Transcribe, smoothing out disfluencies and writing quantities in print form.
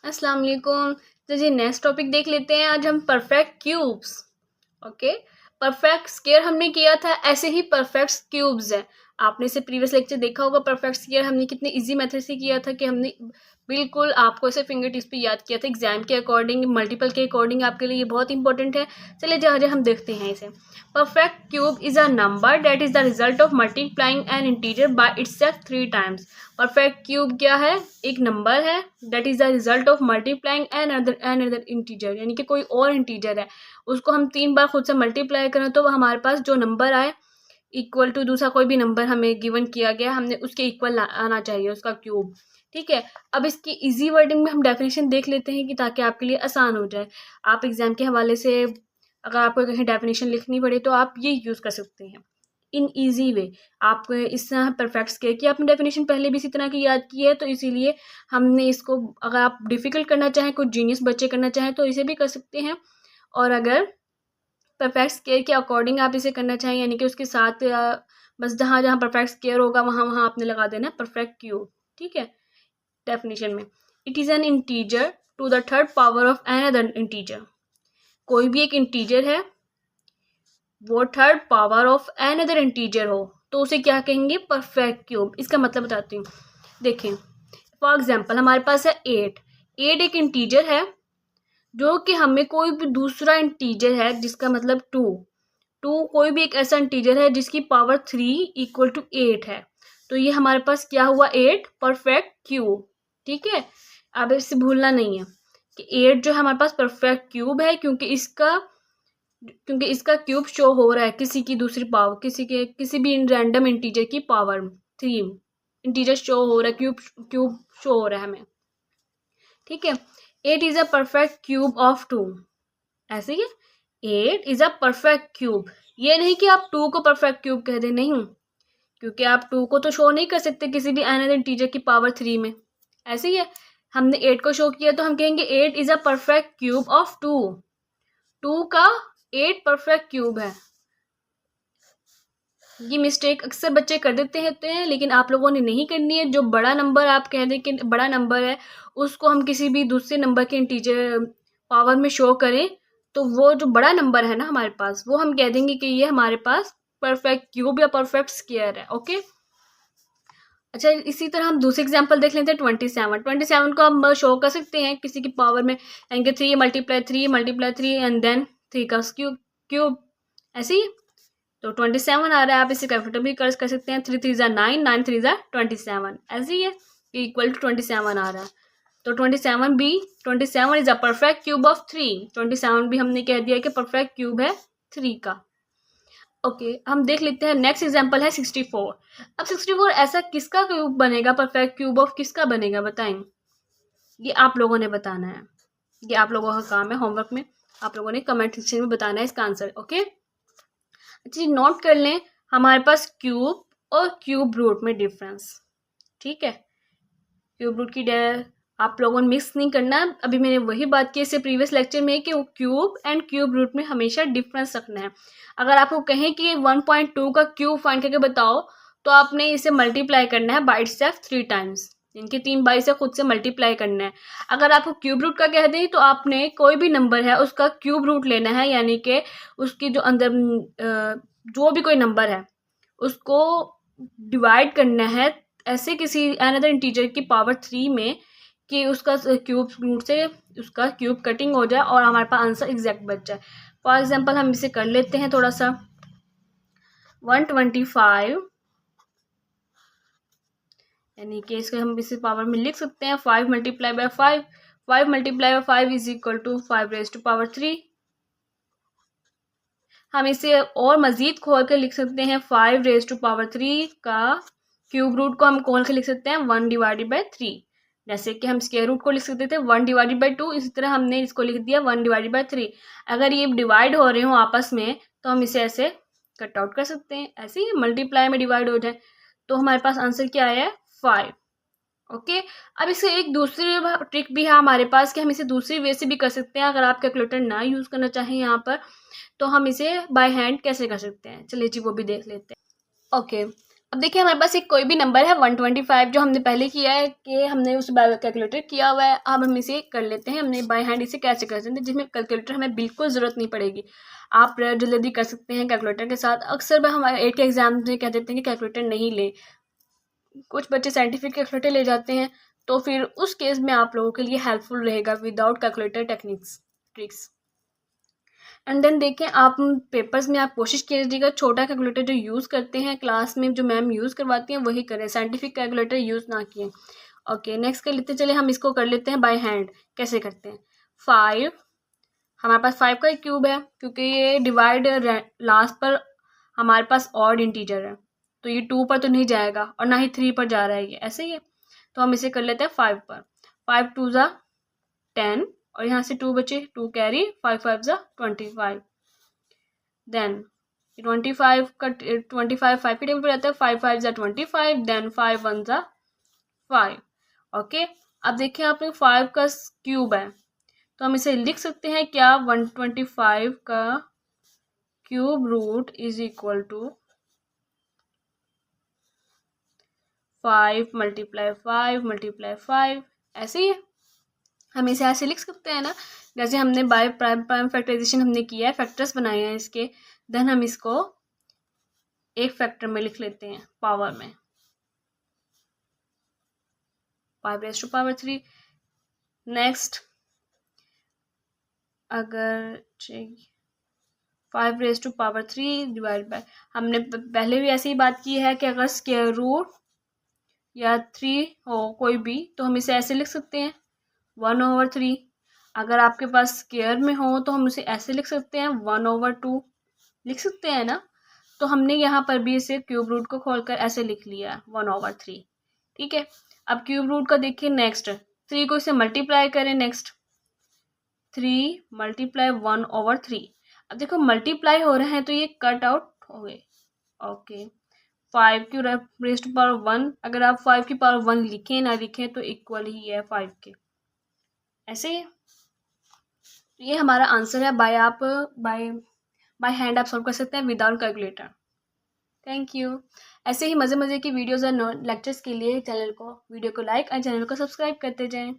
अस्सलाम वालेकुम। तो जी नेक्स्ट टॉपिक देख लेते हैं। आज हम perfect cubes. Okay, perfect square हमने किया था, ऐसे ही परफेक्ट क्यूब्स है। आपने इसे प्रीवियस लेक्चर देखा होगा। परफेक्ट स्क्वायर हमने कितने इजी मेथड से किया था कि हमने बिल्कुल आपको इसे फिंगर टिप्स पे याद किया था। एग्जाम के अकॉर्डिंग, मल्टीपल के अकॉर्डिंग आपके लिए ये बहुत इंपॉर्टेंट है। चलिए जहाँ हम देखते हैं इसे। Perfect cube is a number that is the result of multiplying an integer by itself 3 times. Perfect cube क्या है? एक नंबर है that is the result of multiplying another integer, यानी कि कोई और इंटीजर है, उसको हम 3 बार खुद से मल्टीप्लाई करें तो हमारे पास जो नंबर आए इक्वल टू दूसरा कोई भी नंबर हमें गिवन किया गया, हमने उसके इक्वल आना चाहिए उसका क्यूब। ठीक है, अब इसकी इजी वर्डिंग में हम डेफिनेशन देख लेते हैं कि ताकि आपके लिए आसान हो जाए। आप एग्जाम के हवाले से अगर आपको कहीं डेफिनेशन लिखनी पड़े तो आप ये यूज़ कर सकते हैं इन ईजी वे। आपको इस तरह परफेक्ट स्क्वायर की आपने डेफिनेशन पहले भी इसी तरह की याद की है, तो इसीलिए हमने इसको, अगर आप डिफ़िकल्ट करना चाहें, कुछ जीनियस बच्चे करना चाहें तो इसे भी कर सकते हैं। और अगर परफेक्ट स्क्वायर के अकॉर्डिंग आप इसे करना चाहें, यानी कि उसके साथ बस जहाँ जहाँ परफेक्ट स्क्वायर होगा वहाँ वहाँ आपने लगा देना है परफेक्ट क्यूब। ठीक है, डेफिनेशन में it is an integer to the third power of another integer. कोई भी एक इंटीजर है, वो third power of another integer हो तो उसे क्या कहेंगे? Perfect cube. इसका मतलब बताती हूँ। देखें, फॉर एग्जांपल हमारे पास है 8। 8 एक इंटीजर है जो कि हमें कोई भी दूसरा इंटीजर है जिसका मतलब 2। 2 कोई भी एक ऐसा इंटीजर है जिसकी पावर 3 इक्वल टू 8 है, तो ये हमारे पास क्या हुआ? 8 परफेक्ट क्यूब। ठीक है, अब इसे भूलना नहीं है कि 8 जो है हमारे पास परफेक्ट क्यूब है, क्योंकि इसका क्यूब शो हो रहा है किसी की दूसरी पावर, किसी भी रैंडम इंटीजर की पावर 3 इंटीजर शो हो रहा है, क्यूब शो हो रहा है हमें। ठीक है, 8 is a perfect cube of 2। ऐसे ही 8 इज अ परफेक्ट क्यूब। ये नहीं कि आप 2 को परफेक्ट क्यूब कह दें, नहीं, क्योंकि आप 2 को तो शो नहीं कर सकते किसी भी अनदर इंटीजर की पावर 3 में। ऐसे ही है, हमने 8 को शो किया तो हम कहेंगे 8 is a perfect cube of 2। 2 का 8 परफेक्ट क्यूब है। ये मिस्टेक अक्सर बच्चे कर देते हैं, लेकिन आप लोगों ने नहीं करनी है। जो बड़ा नंबर आप कह दें कि बड़ा नंबर है, उसको हम किसी भी दूसरे नंबर के इंटीजर पावर में शो करें तो वो जो बड़ा नंबर है ना हमारे पास, वो हम कह देंगे कि ये हमारे पास परफेक्ट क्यूब या परफेक्ट स्क्वायर है। ओके, अच्छा, इसी तरह हम दूसरी एग्जांपल देख लेते हैं। 27। 27 को हम शो कर सकते हैं किसी की पावर में, यानी कि 3 × 3 एंड देन 3 का क्यूब। ऐसे ही तो 27 आ रहा है, आप इसे कैलकुलेटर भी कर सकते हैं। 3 3 ज़ा 9, 9 3 ज़ा 27। ऐसे ही है, इक्वल टू 27 आ रहा है। तो 27 is a perfect cube of 3। 27 भी हमने कह दिया कि परफेक्ट क्यूब है 3 का। ओके, हम देख लेते हैं। नेक्स्ट एग्जांपल है 64। अब 64 ऐसा किसका क्यूब बनेगा? परफेक्ट क्यूब ऑफ किसका बनेगा बताएं? ये आप लोगों ने बताना है। ये आप लोगों का काम है, होमवर्क में आप लोगों ने कमेंट सेक्शन में बताना है इसका आंसर। ओके, अच्छा, नोट कर लें हमारे पास क्यूब और क्यूब रूट में डिफरेंस। ठीक है, क्यूब रूट की आप लोगों ने मिक्स नहीं करना। अभी मैंने वही बात की इससे प्रीवियस लेक्चर में कि वो क्यूब एंड क्यूब रूट में हमेशा डिफरेंस रखना है। अगर आपको कहें कि 1.2 का क्यूब फाइंड करके बताओ तो आपने इसे मल्टीप्लाई करना है बाई इटसेल्फ 3 टाइम्स, इनके 3 बाई से खुद से मल्टीप्लाई करना है। अगर आपको क्यूब रूट का कह दें तो आपने कोई भी नंबर है उसका क्यूब रूट लेना है, यानी कि उसकी जो अंदर जो भी कोई नंबर है उसको डिवाइड करना है ऐसे किसी अनदर इंटीजर की पावर 3 में कि उसका क्यूब रूट से उसका क्यूब कटिंग हो जाए और हमारे पास आंसर एग्जैक्ट बच जाए। फॉर एग्जांपल हम इसे कर लेते हैं थोड़ा सा। 125, यानी कि इसको हम इसी पावर में लिख सकते हैं 5 × 5। 5 × 5 इज इक्वल टू 5⁻³ हम इसे और मजीद खोल के लिख सकते हैं। 5⁻³ का क्यूब रूट को हम खोल के लिख सकते हैं 1/3। जैसे कि हम स्क्वायर रूट को लिख सकते थे 1/2, इसी तरह हमने इसको लिख दिया 1/3। अगर ये डिवाइड हो रहे हो आपस में तो हम इसे ऐसे कट आउट कर सकते हैं, ऐसे ही मल्टीप्लाई में डिवाइड हो जाए तो हमारे पास आंसर क्या आया है? 5। ओके, अब इसे एक दूसरी ट्रिक भी है हमारे पास कि हम इसे दूसरी वे से भी कर सकते हैं। अगर आप कैलकुलेटर ना यूज़ करना चाहें यहाँ पर तो हम इसे बाय हैंड कैसे कर सकते हैं, चलिए जी वो भी देख लेते हैं। ओके, अब देखिए हमारे पास एक कोई भी नंबर है 125 जो हमने पहले किया है कि हमने उसे बाय कैलकुलेटर किया हुआ है। अब हम इसे कर लेते हैं, हमने बाय हैंड इसे कैसे कर सकते हैं जिसमें कैलकुलेटर हमें बिल्कुल ज़रूरत नहीं पड़ेगी। आप जल्दी कर सकते हैं कैलकुलेटर के साथ। अक्सर हमारे 8 के एग्जाम में कह देते हैं कि कैलकुलेटर नहीं ले, कुछ बच्चे साइंटिफिक कैलकुलेटर ले जाते हैं, तो फिर उस केस में आप लोगों के लिए हेल्पफुल रहेगा without calculator techniques tricks. And then देखें आप पेपर्स में आप कोशिश कीजिएगा छोटा कैलकुलेटर जो यूज़ करते हैं क्लास में, जो मैम यूज़ करवाती हैं वही करें, साइंटिफिक कैलकुलेटर यूज़ ना किए। ओके नेक्स्ट कर लेते, चलिए हम इसको कर लेते हैं बाय हैंड। कैसे करते हैं? 5, हमारे पास 5 का क्यूब है क्योंकि ये डिवाइड लास्ट पर हमारे पास ऑड इंटीजर है, तो ये 2 पर तो नहीं जाएगा और ना ही 3 पर जा रहा है, ये ऐसे ही है। तो हम इसे कर लेते हैं 5 पर। 5 2 ज़ा 10 और यहाँ से 2 बचे, 2 कैरी, 5 5 ज़ा 25। देन 25 का 25 5 के टेबल पर रहता है, 5 5 ज़ा 25, देन 5 1 ज़ा 5। ओके अब देखिए आपने 5 का क्यूब है तो हम इसे लिख सकते हैं क्या, 125 का cube root is equal to 5 × 5 × 5, ऐसे ही है। हम इसे ऐसे लिख सकते हैं ना, जैसे हमने बाय प्राइम फैक्टराइजेशन हमने किया है, फैक्टर्स बनाए हैं इसके, देन हम इसको एक फैक्टर में लिख लेते हैं पावर में, 5⁻³ नेक्स्ट अगर 5⁻³ डिवाइड बाय, हमने पहले भी ऐसी ही बात की है कि अगर स्क्वायर रूट या 3 हो कोई भी तो हम इसे ऐसे लिख सकते हैं 1/3। अगर आपके पास स्क्वायर में हो तो हम इसे ऐसे लिख सकते हैं 1/2, लिख सकते हैं ना। तो हमने यहाँ पर भी इसे क्यूब रूट को खोलकर ऐसे लिख लिया 1/3, ठीक है। अब क्यूब रूट का देखिए नेक्स्ट 3 को इसे मल्टीप्लाई करें, नेक्स्ट 3 × 1/3। अब देखो मल्टीप्लाई हो रहे हैं तो ये कट आउट हो गए। ओके 5⁻⁴ अगर आप 5 की पावर 1 लिखें ना लिखें तो इक्वल ही है 5 के, ऐसे ही। ये हमारा आंसर है। बाय हैंड आप सॉल्व कर सकते हैं विदाउट कैलकुलेटर। Thank you. ऐसे ही मज़े मज़े की वीडियोज़ और लेक्चर्स के लिए वीडियो को लाइक और चैनल को सब्सक्राइब करते जाएं।